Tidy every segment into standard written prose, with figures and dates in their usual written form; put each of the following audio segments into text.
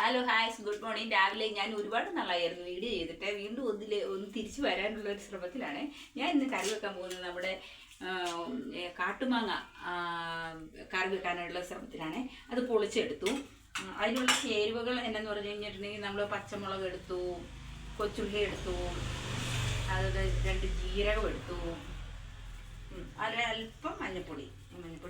Hello ഹായ്സ് good morning. രാവിലെ ഞാൻ ഒരുപാട് നാളായിരുന്നു വീഡിയോ ചെയ്തിട്ട് വീണ്ടും ഒന്ന് തിരിച്ചു വരാനുള്ള ഒരു ശ്രമത്തിലാണ്. ഞാൻ ഇന്ന് കറി വെക്കാൻ പോകുന്നത് നമ്മുടെ കാട്ടുമാങ്ങ കറി വെക്കാനുള്ള ശ്രമത്തിലാണ്. അത് പൊളിച്ചെടുത്തു. അതിനുള്ള ചേരുവകൾ എന്നു പറഞ്ഞു കഴിഞ്ഞിട്ടുണ്ടെങ്കിൽ നമ്മൾ പച്ചമുളക് എടുത്തു, കൊച്ചുള്ളി എടുത്തു, അത് 2 ജീരകം എടുത്തു, അല്പം മഞ്ഞൾപ്പൊടി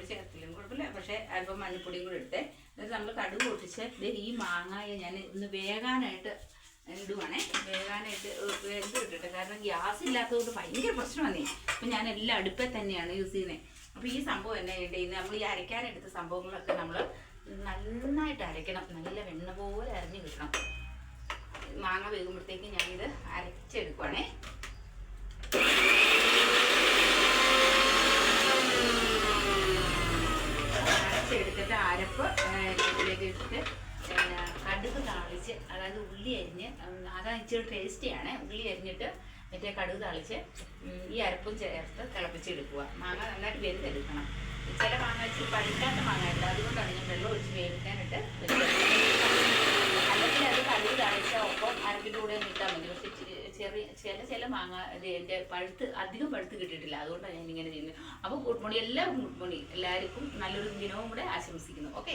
ചേർത്തില്ലെങ്കിൽ കുഴപ്പമില്ല, പക്ഷേ അല്പം മഞ്ഞൾപ്പൊടിയും കൂടെ എടുത്തേ. എന്നിട്ട് നമ്മൾ കടുക് പൊട്ടിച്ച് ഈ മാങ്ങായ ഞാൻ ഇന്ന് വേകാനായിട്ട് ഇടുവാണേ. വേകാനായിട്ട് ഇട്ടിട്ട് കാരണം ഗ്യാസ് ഇല്ലാത്തതുകൊണ്ട് ഭയങ്കര പ്രശ്നമാണ്. അപ്പം ഞാൻ എല്ലാം അടുപ്പിൽ തന്നെയാണ് യൂസ് ചെയ്യുന്നത്. അപ്പോൾ ഈ സംഭവം എന്നാ ചെയ്യേണ്ടത്, നമ്മൾ ഈ അരയ്ക്കാനെടുത്ത സംഭവങ്ങളൊക്കെ നമ്മൾ നന്നായിട്ട് അരയ്ക്കണം. നല്ല വെണ്ണ പോലെ അരഞ്ഞ് കിട്ടണം. മാങ്ങ വേകുമ്പോഴത്തേക്ക് ഞാനിത് അരച്ചെടുക്കുവാണേ. എടുത്തിട്ട് അരപ്പ് ഇതിലേക്ക് ഇട്ടിട്ട് കടുക് താളിച്ച്, അതായത് ഉള്ളി അരിഞ്ഞ്, അതാ ഇച്ചിരി ടേസ്റ്റിയാണ്. ഉള്ളി അരിഞ്ഞിട്ട് മറ്റേ കടുക് താളിച്ച് ഈ അരപ്പും ചേർത്ത് തിളപ്പിച്ചെടുക്കുക. മാങ്ങ നന്നായിട്ട് വെന്തെടുക്കണം. ചില മാങ്ങ ഇച്ചിരി പഴുക്കാത്ത മാങ്ങ ഉണ്ട്, അതുകൊണ്ടാണ് ഞാൻ വെള്ളം ഒഴിച്ച് വേവിക്കാനിട്ട് അല്ലെങ്കിൽ അത് കടുക് താളിച്ച ഒപ്പം അരപ്പിൻ്റെ കൂടെ ഇട്ടാൽ മതി. പക്ഷെ ചില മാങ്ങ എൻ്റെ അധികം പഴുത്ത് കിട്ടിയിട്ടില്ല, അതുകൊണ്ടാണ് ഞാൻ ഇങ്ങനെ ചെയ്യുന്നത്. അപ്പോൾ ഗുഡ് മോർണിംഗ്, എല്ലാവർക്കും ഗുഡ് മോർണിംഗ്. എല്ലാവർക്കും നല്ലൊരു ദിനവും കൂടെ ആശംസിക്കുന്നു. ഓക്കെ.